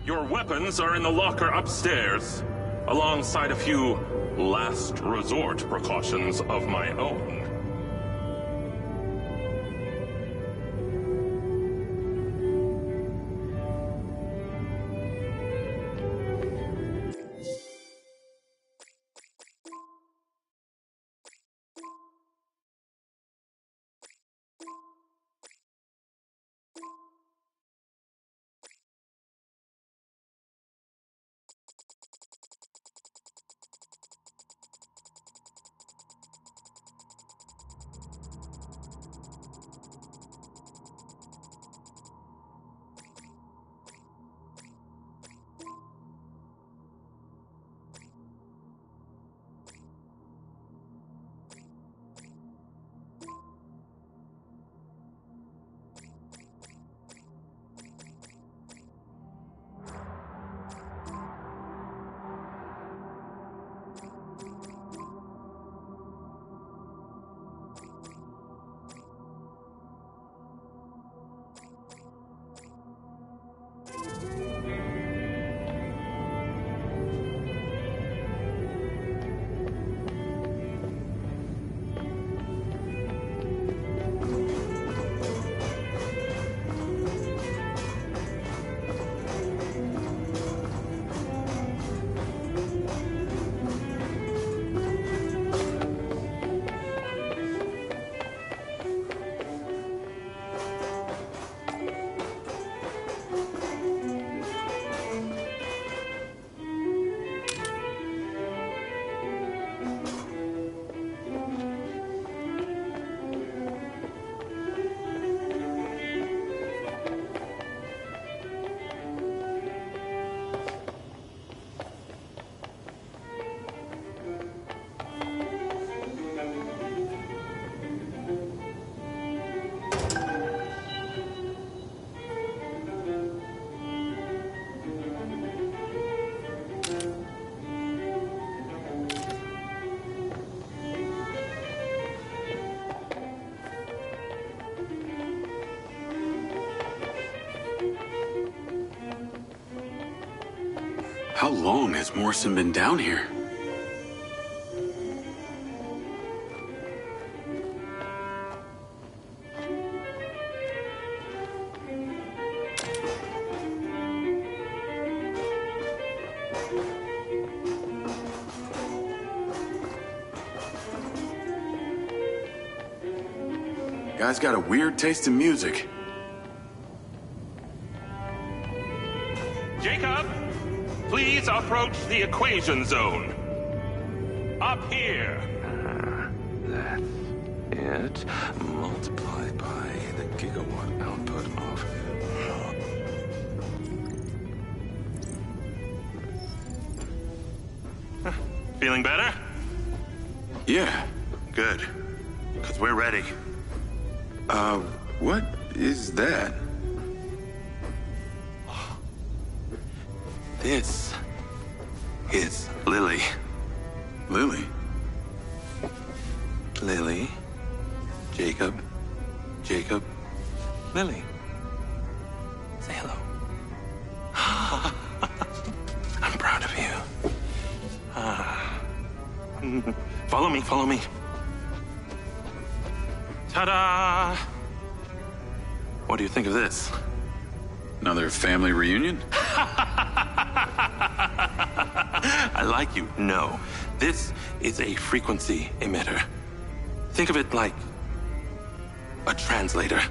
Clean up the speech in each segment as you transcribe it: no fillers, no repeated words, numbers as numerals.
Your weapons are in the locker upstairs, alongside a few last resort precautions of my own. How long has Morrison been down here? Guy's got a weird taste in music. Jacob, please approach the equation zone. Up here. That's it. Multiplied by the gigawatt output of... Feeling better? Yeah. Good. Because we're ready. What is that? This is Lily. Lily? Lily. Jacob. Jacob. Lily. Say hello. I'm proud of you. Follow me, follow me. Ta-da! What do you think of this? Another family reunion? I like you. No. This is a frequency emitter. Think of it like a translator.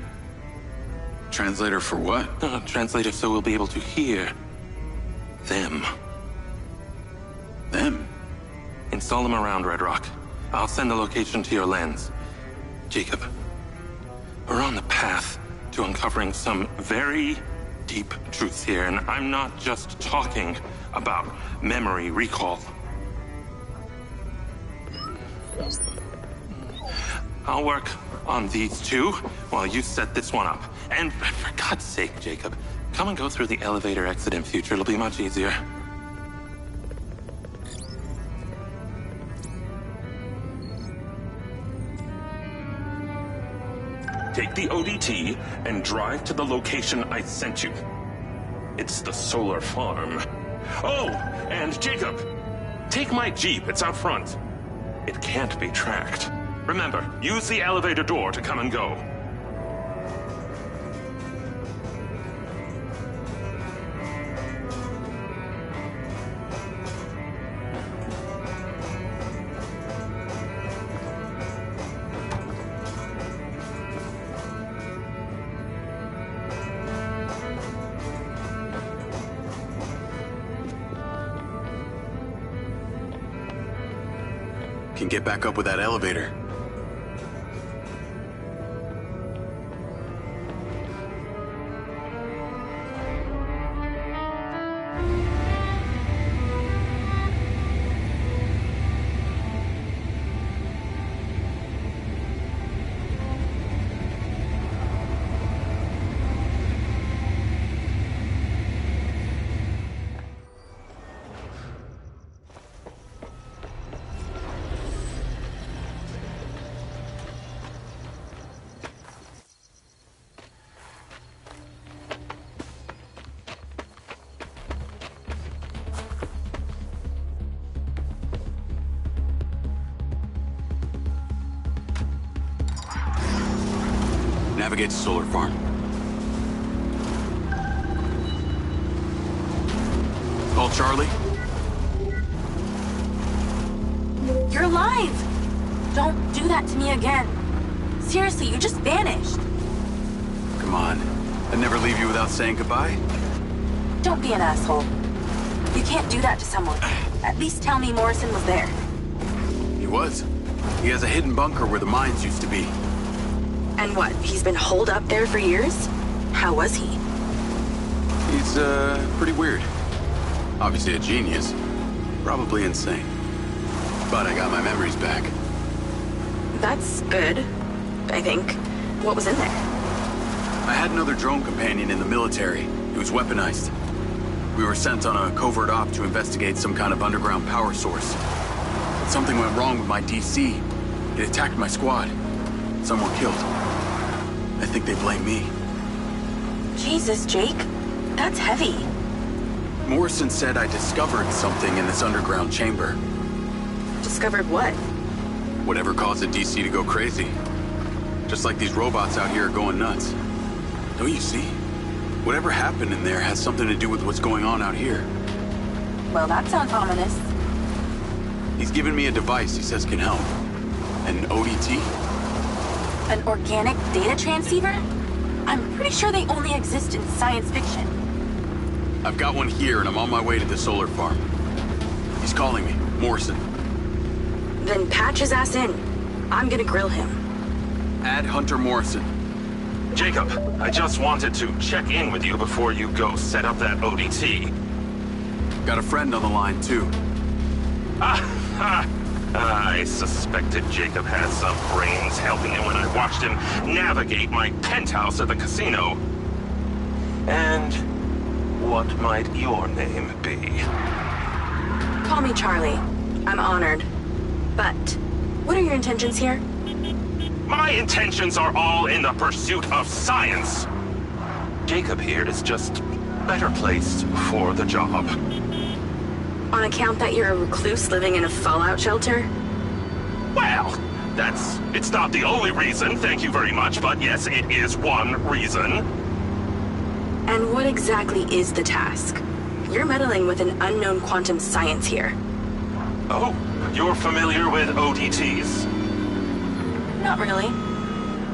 Translator for what? Translator so we'll be able to hear them. Them? Install them around Red Rock. I'll send the location to your lens. Jacob, we're on the path to uncovering some very deep truths here, and I'm not just talking about memory recall. I'll work on these two while you set this one up. And for God's sake, Jacob, come and go through the elevator exit in future. It'll be much easier. Take the ODT and drive to the location I sent you. It's the solar farm. Oh, and Jacob, take my Jeep. It's out front. It can't be tracked. Remember, use the elevator door to come and go. Can get back up with that elevator. Navigate to solar farm. Call Charlie. You're alive! Don't do that to me again. Seriously, you just vanished. Come on. I'd never leave you without saying goodbye. Don't be an asshole. You can't do that to someone. At least tell me Morrison was there. He was. He has a hidden bunker where the mines used to be. And what, he's been holed up there for years? How was he? He's, pretty weird. Obviously a genius. Probably insane. But I got my memories back. That's good, I think. What was in there? I had another drone companion in the military. He was weaponized. We were sent on a covert op to investigate some kind of underground power source. But something went wrong with my DC. It attacked my squad. Some were killed. I think they blame me. Jesus, Jake. That's heavy. Morrison said I discovered something in this underground chamber. Discovered what? Whatever caused the DC to go crazy. Just like these robots out here are going nuts. Don't you see? Whatever happened in there has something to do with what's going on out here. Well, that sounds ominous. He's given me a device he says can help. An ODT? An organic data transceiver? I'm pretty sure they only exist in science fiction. I've got one here and I'm on my way to the solar farm. He's calling me, Morrison. Then patch his ass in. I'm gonna grill him. Add Hunter Morrison. Jacob, I just wanted to check in with you before you go set up that ODT. Got a friend on the line, too. I suspected Jacob had some brains helping him when I watched him navigate my penthouse at the casino. And what might your name be? Call me Charlie. I'm honored. But, what are your intentions here? My intentions are all in the pursuit of science. Jacob here is just better placed for the job. On account that you're a recluse living in a fallout shelter? Well, it's not the only reason, thank you very much, but yes, it is one reason. And what exactly is the task? You're meddling with an unknown quantum science here. Oh, you're familiar with ODTs? Not really.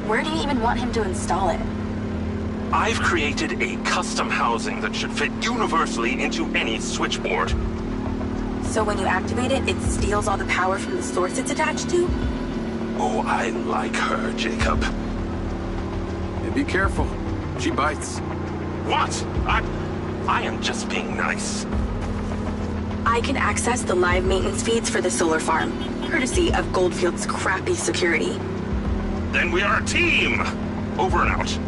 Where do you even want him to install it? I've created a custom housing that should fit universally into any switchboard. So when you activate it, it steals all the power from the source it's attached to? Oh, I like her, Jacob. Yeah, be careful. She bites. What? I am just being nice. I can access the live maintenance feeds for the solar farm, courtesy of Goldfield's crappy security. Then we are a team! Over and out.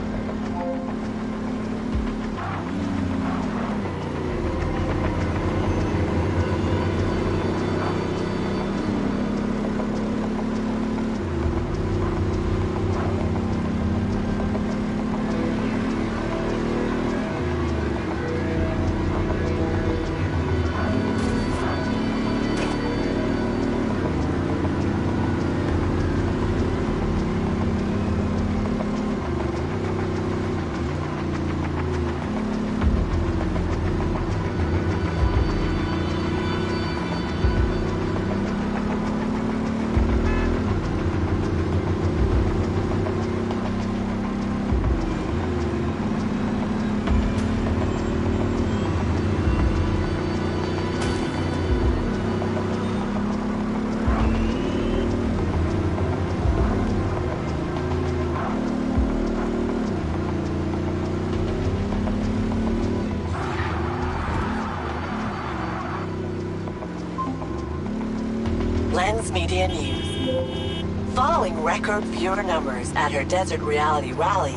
Media News. Following record viewer numbers at her Desert Reality rally,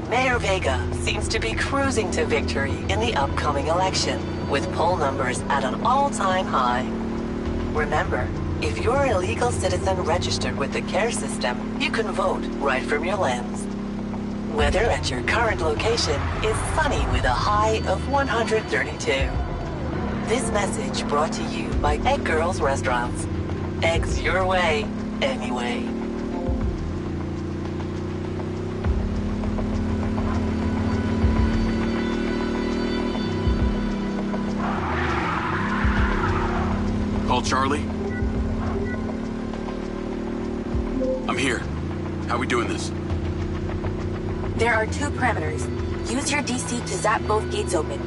Mayor Vega seems to be cruising to victory in the upcoming election, with poll numbers at an all-time high. Remember, if you're an illegal citizen registered with the CARE system, you can vote right from your lens. Weather at your current location is sunny with a high of 132. This message brought to you by Egg Girls Restaurants. Eggs your way, anyway. Call Charlie? I'm here. How we doing this? There are 2 parameters. Use your DC to zap both gates open.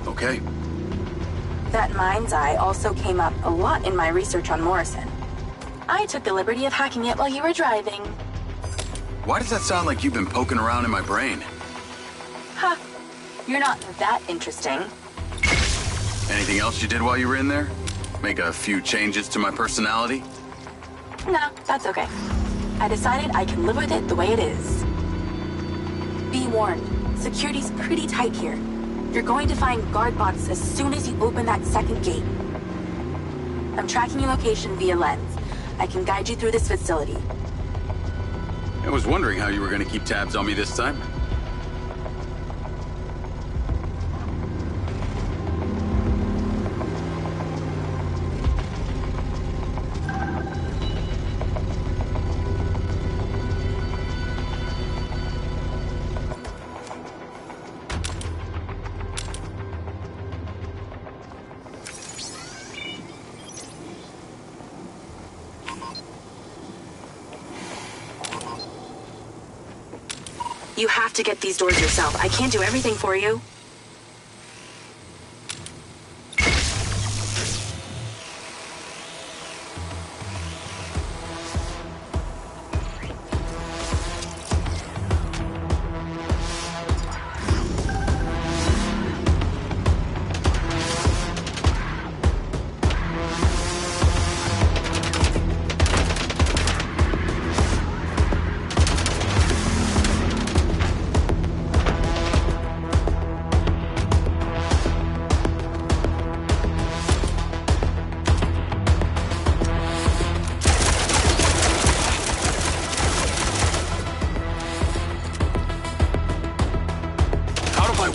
Okay. That mind's eye also came up a lot in my research on Morrison. I took the liberty of hacking it while you were driving. Why does that sound like you've been poking around in my brain? Ha! You're not that interesting. Anything else you did while you were in there? Make a few changes to my personality? No, that's okay. I decided I can live with it the way it is. Be warned, security's pretty tight here. You're going to find guard bots as soon as you open that second gate. I'm tracking your location via lens. I can guide you through this facility. I was wondering how you were going to keep tabs on me this time. You have to get these doors yourself. I can't do everything for you.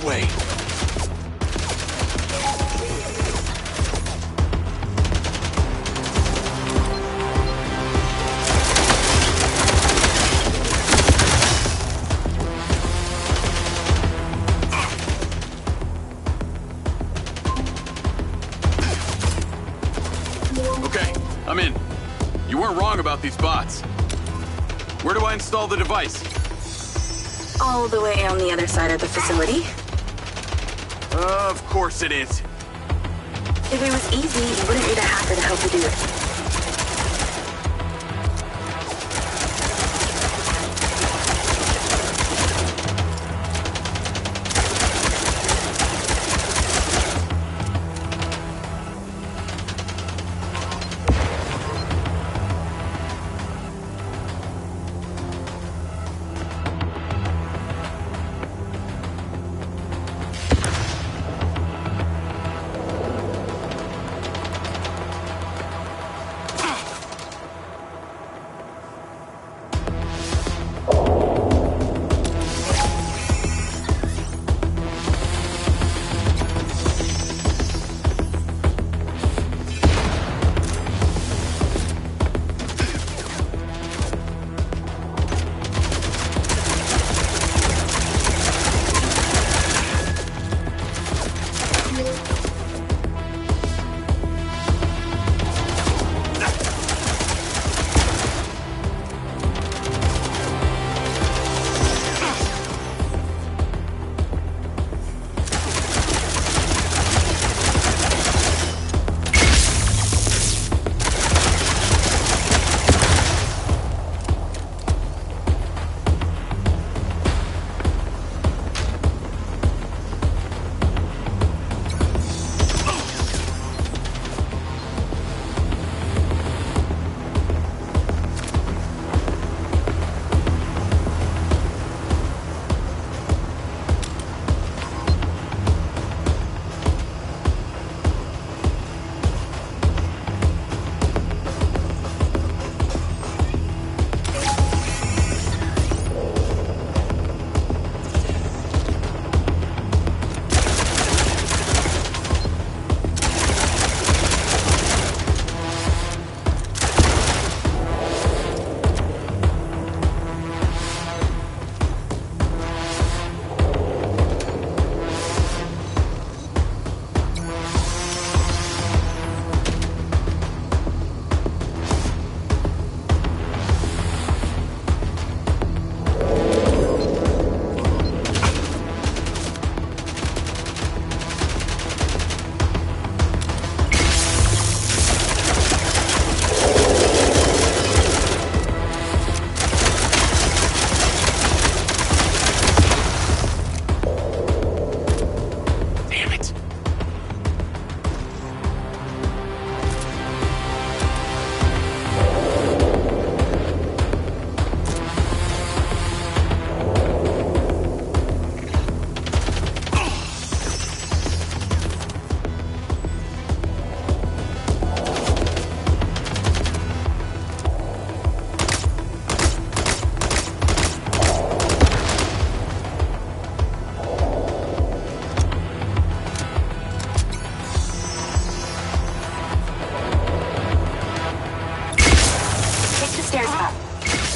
Way. Okay, I'm in. You weren't wrong about these bots. Where do I install the device? All the way on the other side of the facility. Of course it is. If it was easy, you wouldn't need a hacker to help you do it.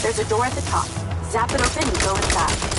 There's a door at the top. Zap it open and go inside.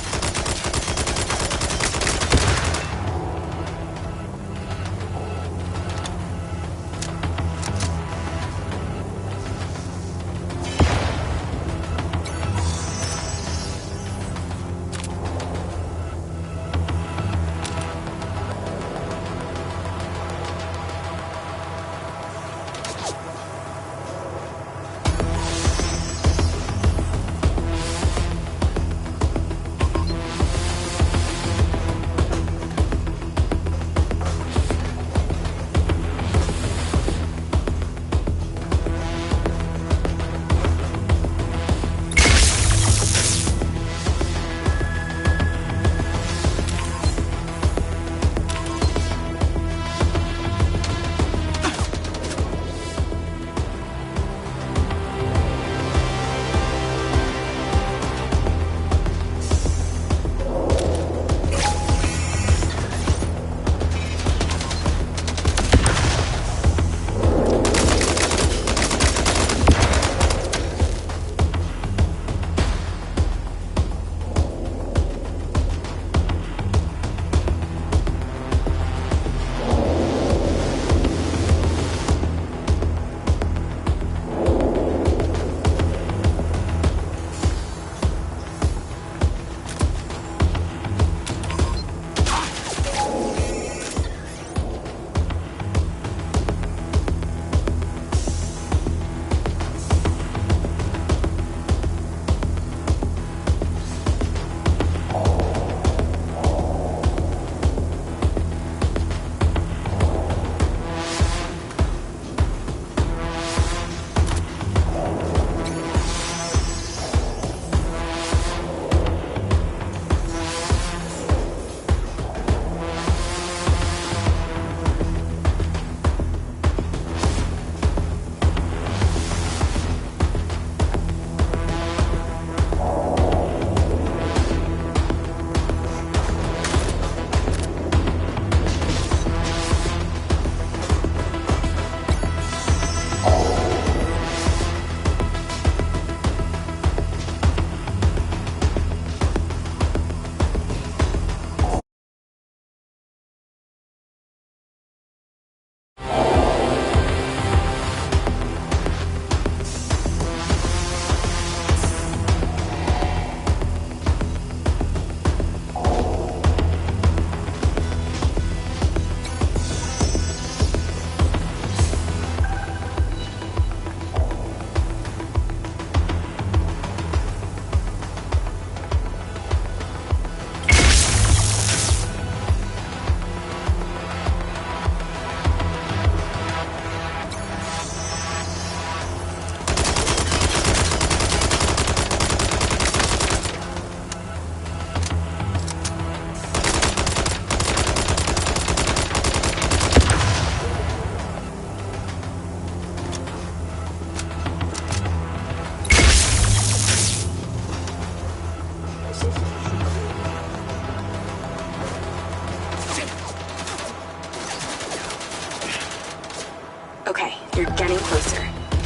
Okay, you're getting closer.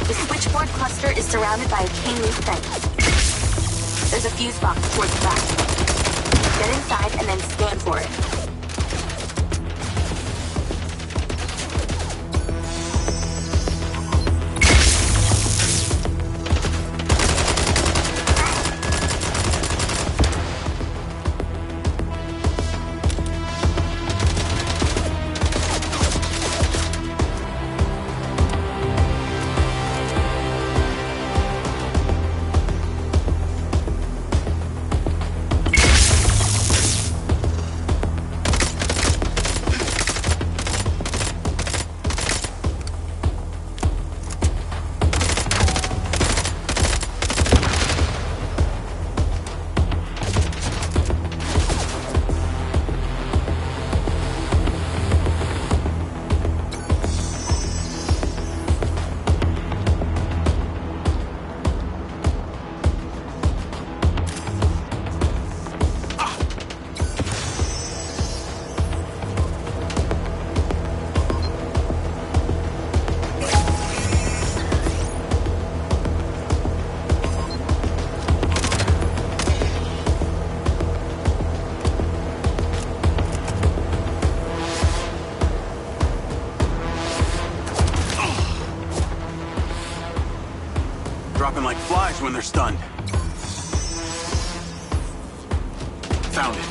The switchboard cluster is surrounded by a chain link fence. There's a fuse box towards the back. Get inside and then scan for it. moves when they're stunned. Found it.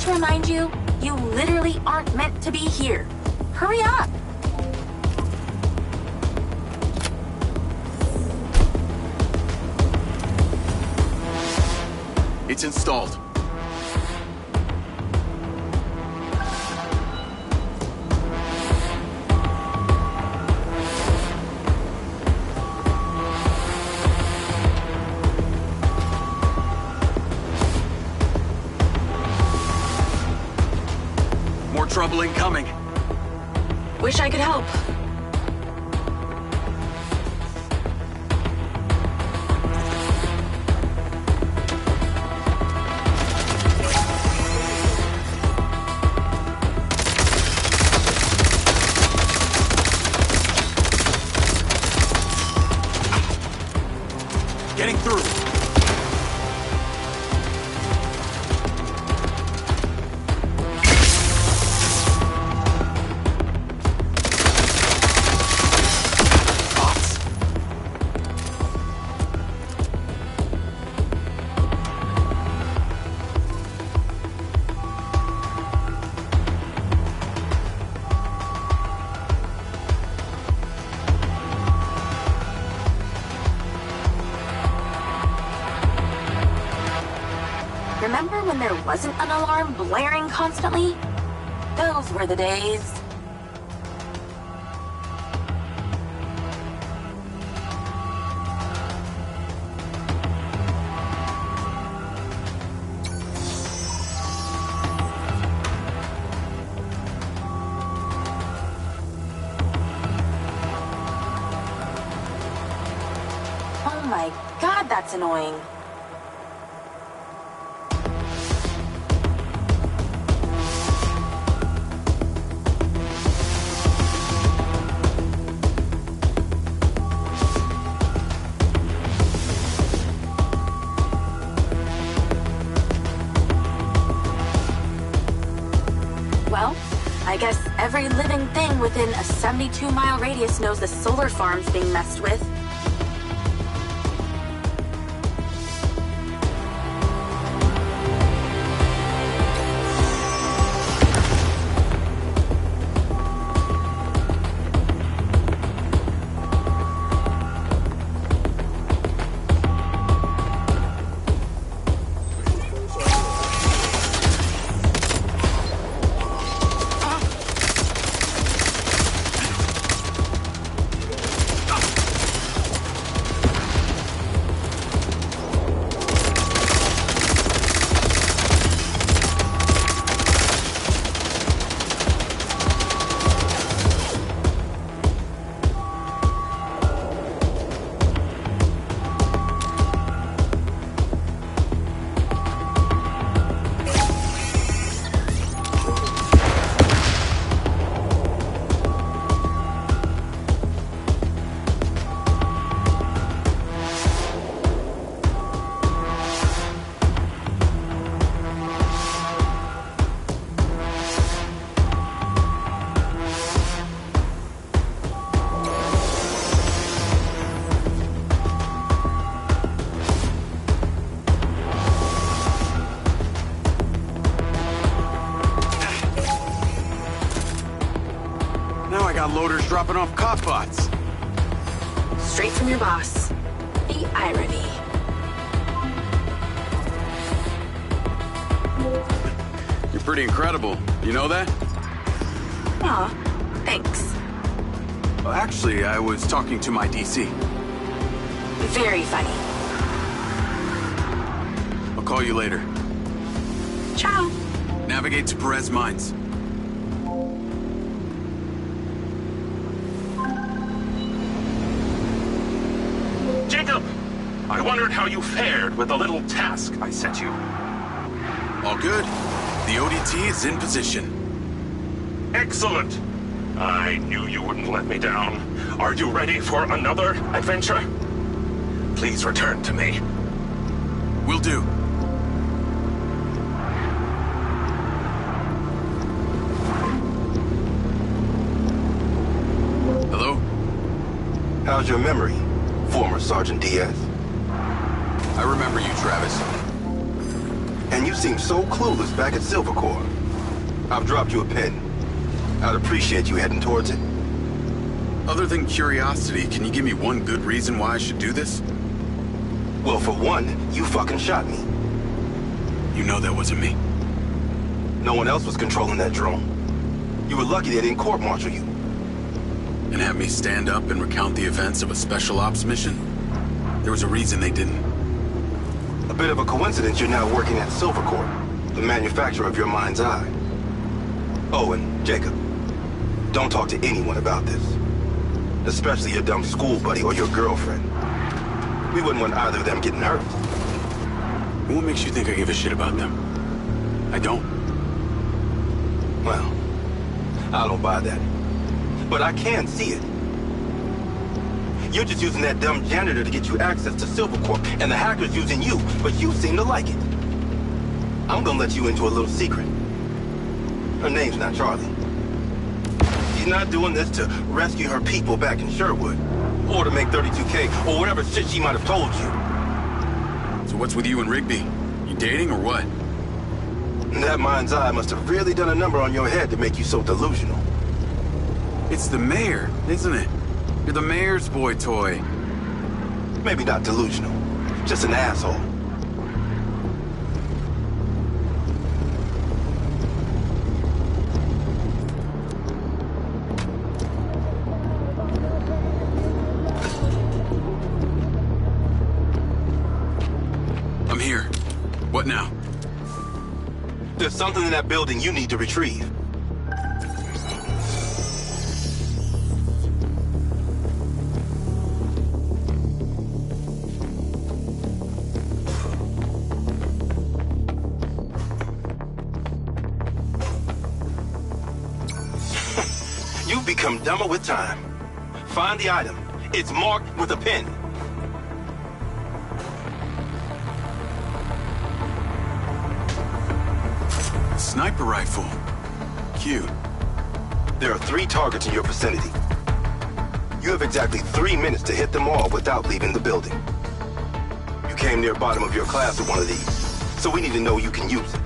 Remind you, you literally aren't meant to be here. Hurry up! It's installed. Trouble incoming. Wish I could help. Getting through. Remember when there wasn't an alarm blaring constantly? Those were the days. Oh my God, that's annoying. Every living thing within a 72-mile radius knows the solar farm's being messed with. Loaders dropping off cop bots. Straight from your boss. The irony. You're pretty incredible. You know that? Aw, thanks. Well, actually, I was talking to my DC. Very funny. I'll call you later. Ciao. Navigate to Perez Mines. Jacob! I wondered how you fared with the little task I sent you. All good. The ODT is in position. Excellent! I knew you wouldn't let me down. Are you ready for another adventure? Please return to me. Will do. Hello? How's your memory, former Sergeant Diaz? I remember you, Travis. And you seem so clueless back at Silver Corps. I've dropped you a pin. I'd appreciate you heading towards it. Other than curiosity, can you give me one good reason why I should do this? Well, for one, you fucking shot me. You know that wasn't me. No one else was controlling that drone. You were lucky they didn't court-martial you. And have me stand up and recount the events of a special ops mission? There was a reason they didn't. A bit of a coincidence you're now working at Silver Corps, the manufacturer of your mind's eye. Oh, and Jacob, don't talk to anyone about this. Especially your dumb school buddy or your girlfriend. We wouldn't want either of them getting hurt. What makes you think I give a shit about them? I don't. Well, I don't buy that. But I can see it. You're just using that dumb janitor to get you access to Silver Corp, and the hacker's using you, but you seem to like it. I'm gonna let you into a little secret. Her name's not Charlie. She's not doing this to rescue her people back in Sherwood, or to make 32K, or whatever shit she might have told you. So what's with you and Rigby? You dating or what? That mind's eye must have really done a number on your head to make you so delusional. It's the mayor, isn't it? You're the mayor's boy toy. Maybe not delusional, just an asshole. I'm here. What now? There's something in that building you need to retrieve. You've become dumber with time. Find the item. It's marked with a pin. Sniper rifle. Cute. There are 3 targets in your vicinity. You have exactly 3 minutes to hit them all without leaving the building. You came near bottom of your class with one of these, so we need to know you can use it.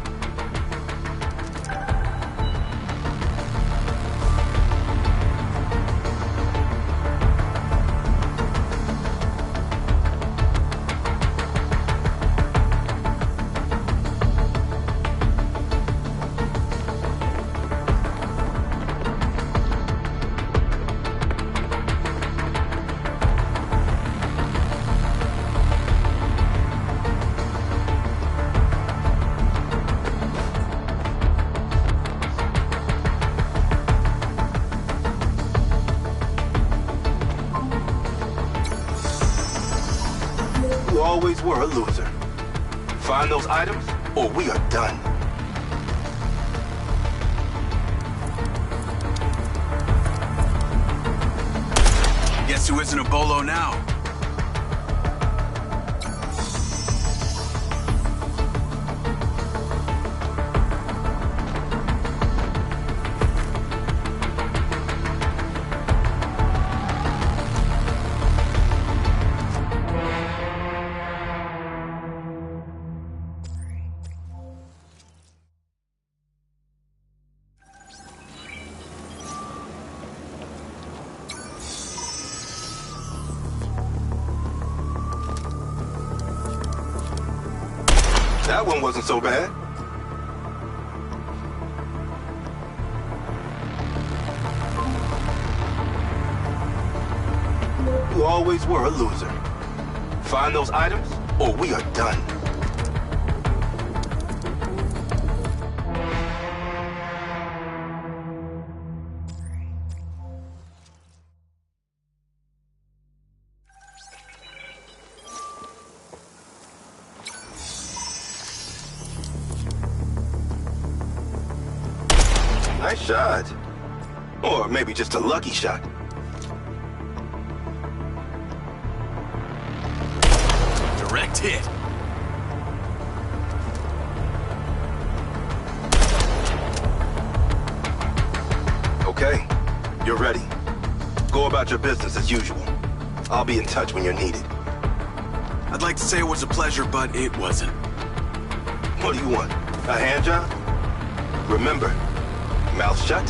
You always were a loser. Find those items, or we are done. Guess who isn't a bolo now? That one wasn't so bad. You always were a loser. Find those items, or we are done. Nice shot. Or maybe just a lucky shot. Direct hit. Okay, you're ready. Go about your business as usual. I'll be in touch when you're needed. I'd like to say it was a pleasure, but it wasn't. What do you want? A hand job? Remember, mouth shut,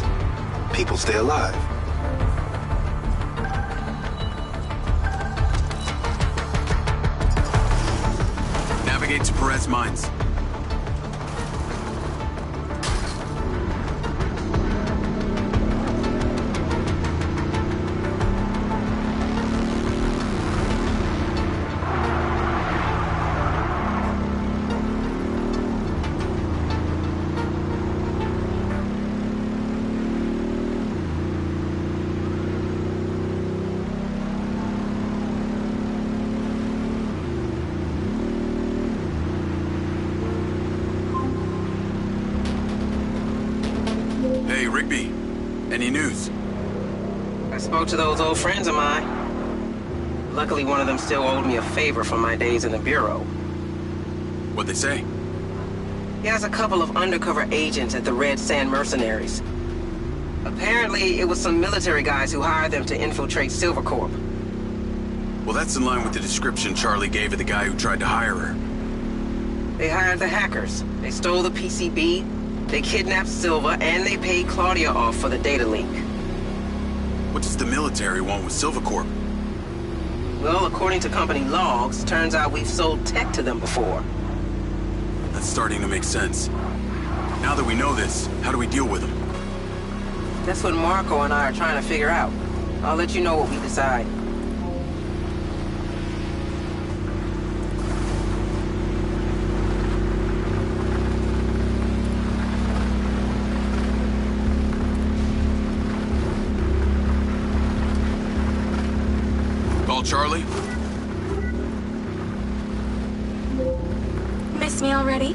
people stay alive. Navigate to Perez Mines. Hey, Rigby. Any news? I spoke to those old friends of mine. Luckily, one of them still owed me a favor from my days in the Bureau. What'd they say? He has a couple of undercover agents at the Red Sand Mercenaries. Apparently, it was some military guys who hired them to infiltrate Silvercorp. Well, that's in line with the description Charlie gave of the guy who tried to hire her. They hired the hackers. They stole the PCB, they kidnapped Silva, and they paid Claudia off for the data leak. What does the military want with Silvercorp? Well, according to company logs, turns out we've sold tech to them before. That's starting to make sense. Now that we know this, how do we deal with them? That's what Marco and I are trying to figure out. I'll let you know what we decide. Call Charlie? Miss me already?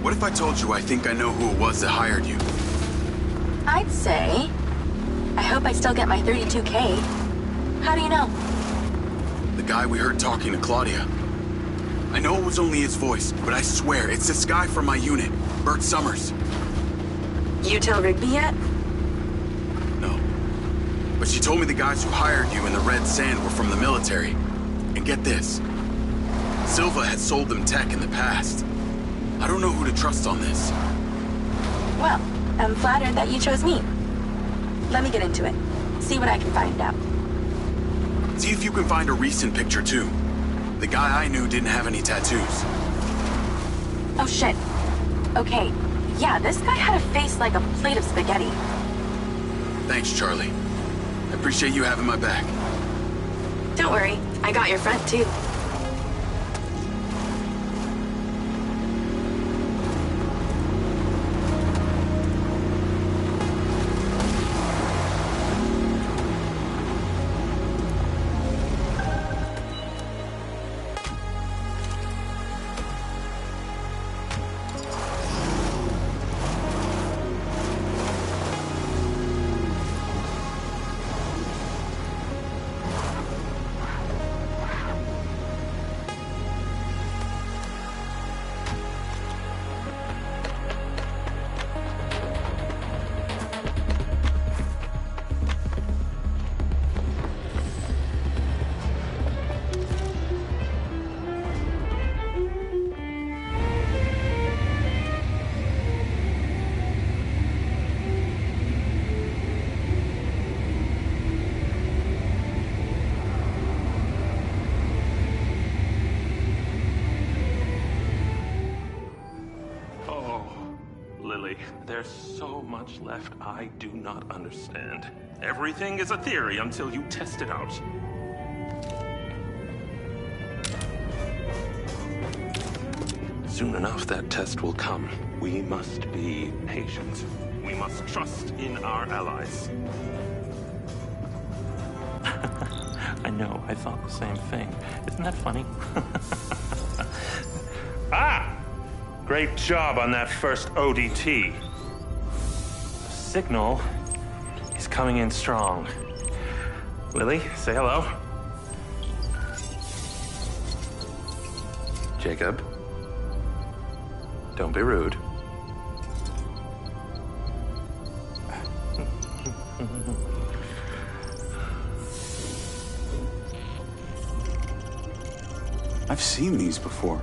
What if I told you I think I know who it was that hired you? I'd say... I hope I still get my 32K. How do you know? The guy we heard talking to Claudia. I know it was only his voice, but I swear it's this guy from my unit, Bert Summers. You tell Rigby yet? But she told me the guys who hired you in the Red Sand were from the military. And get this. Silva had sold them tech in the past. I don't know who to trust on this. Well, I'm flattered that you chose me. Let me get into it. See what I can find out. See if you can find a recent picture, too. The guy I knew didn't have any tattoos. Oh, shit. Okay. Yeah, this guy had a face like a plate of spaghetti. Thanks, Charlie. I appreciate you having my back. Don't worry. I got your front, too. There's so much left I do not understand. Everything is a theory until you test it out. Soon enough, that test will come. We must be patient. We must trust in our allies. I know, I thought the same thing. Isn't that funny? Ah! Great job on that first ODT. The signal is coming in strong. Lily, say hello. Jacob, don't be rude. I've seen these before.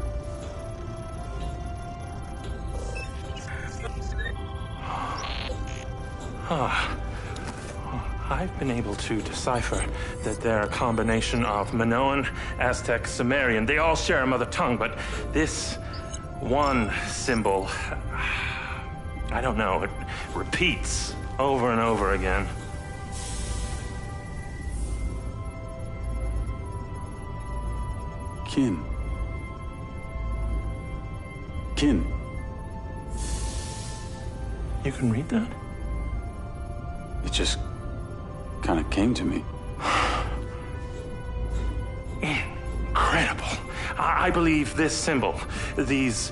I've been able to decipher that they're a combination of Minoan, Aztec, Sumerian. They all share a mother tongue, but this one symbol, I don't know, it repeats over and over again. Kin. Kin. You can read that? It just kind of came to me. Incredible. I believe this symbol, these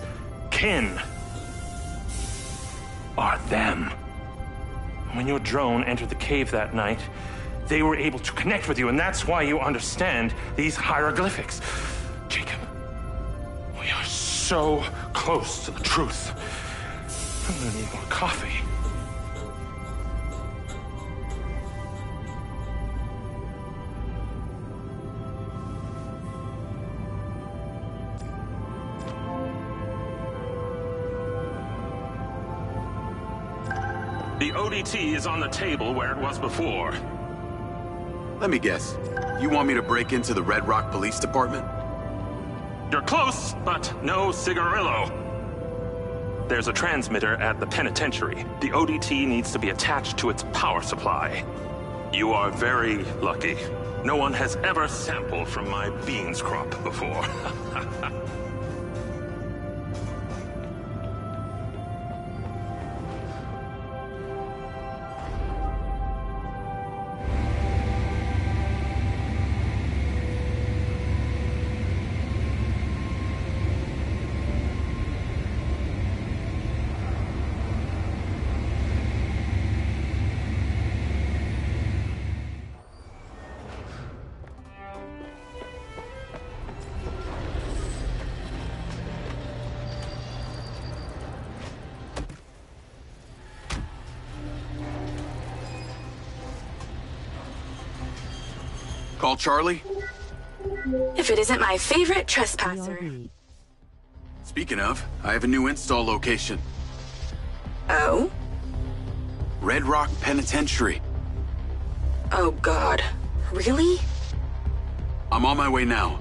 kin, are them. When your drone entered the cave that night, they were able to connect with you, and that's why you understand these hieroglyphics. Jacob, we are so close to the truth. I'm gonna need more coffee. The ODT is on the table where it was before. Let me guess. You want me to break into the Red Rock Police Department? You're close, but no cigarillo. There's a transmitter at the penitentiary. The ODT needs to be attached to its power supply. You are very lucky. No one has ever sampled from my beans crop before. Call Charlie? If it isn't my favorite trespasser. Speaking of, I have a new install location. Oh? Red Rock Penitentiary. Oh God. Really? I'm on my way now.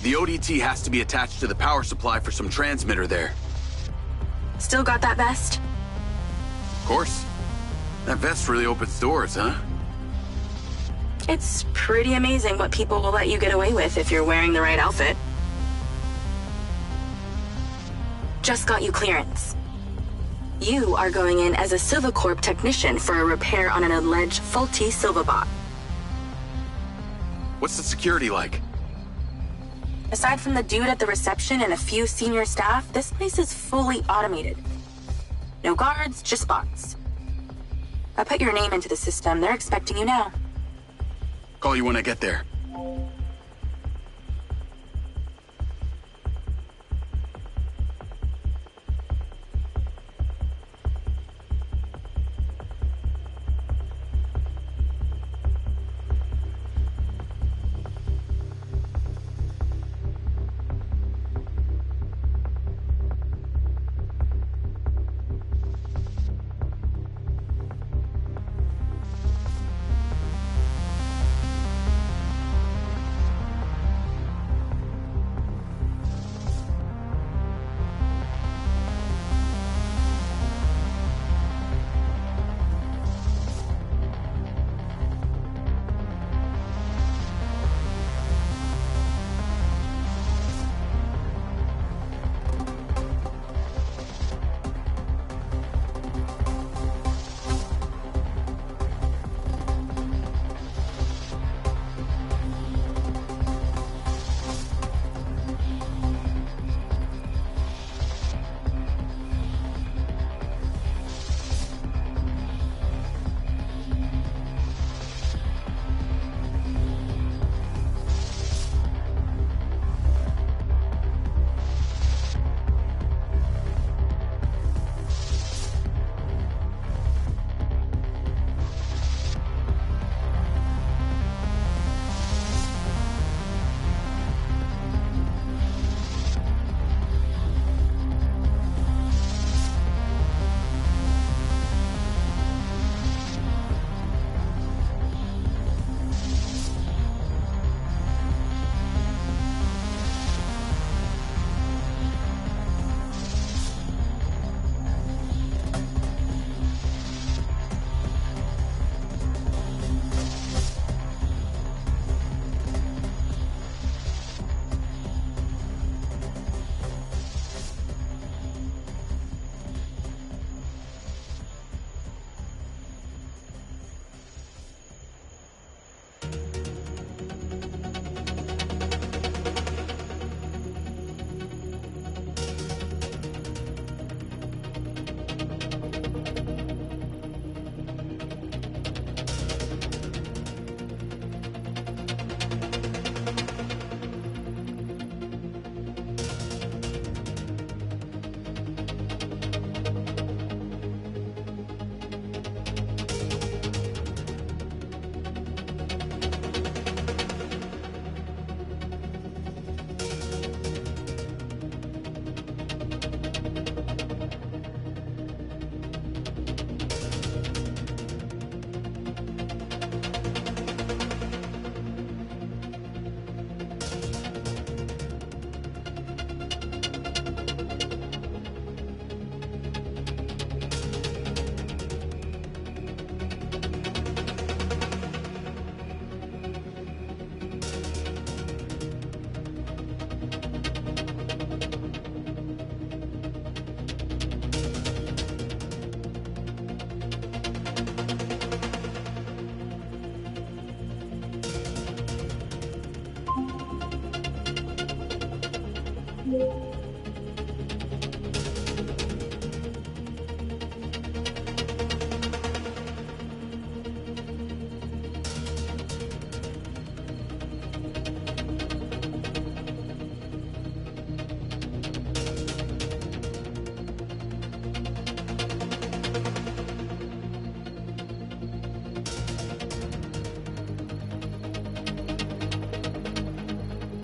The ODT has to be attached to the power supply for some transmitter there. Still got that vest? Of course. That vest really opens doors, huh? It's pretty amazing what people will let you get away with if you're wearing the right outfit. Just got you clearance. You are going in as a Silvacorp technician for a repair on an alleged faulty Silvabot. What's the security like? Aside from the dude at the reception and a few senior staff, this place is fully automated. No guards, just bots. I put your name into the system. They're expecting you now. Call you when I get there.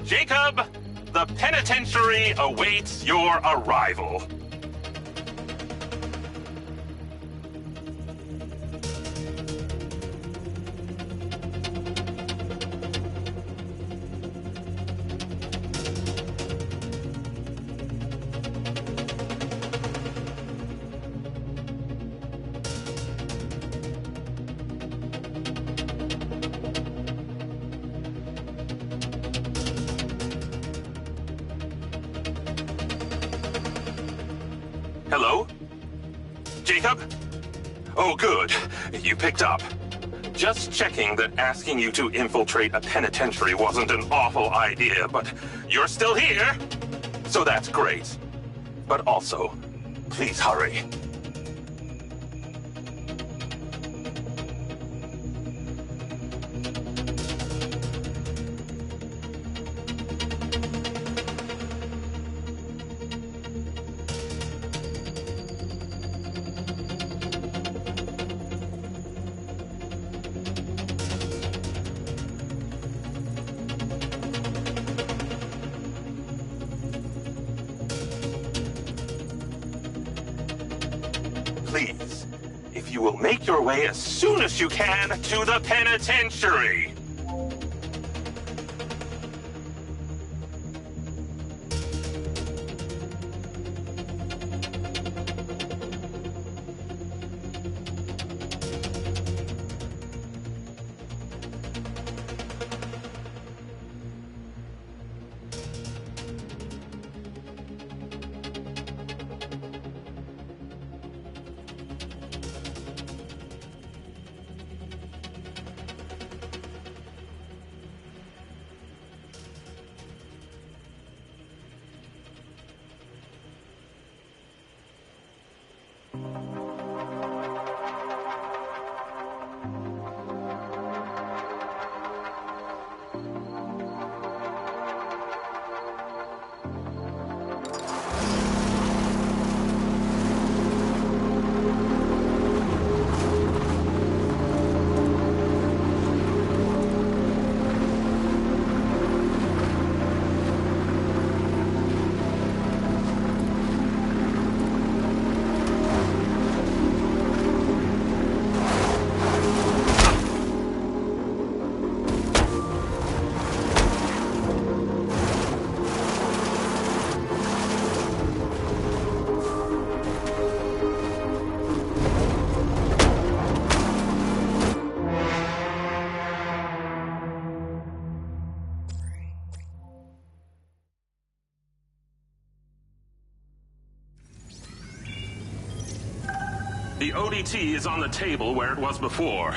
Jacob, the penitentiary awaits your arrival. Hello? Jacob? Oh, good. You picked up. Just checking that asking you to infiltrate a penitentiary wasn't an awful idea, but you're still here, so that's great. But also, please hurry. Please, if you will make your way as soon as you can to the penitentiary. The ODT is on the table where it was before.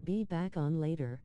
Be back on later.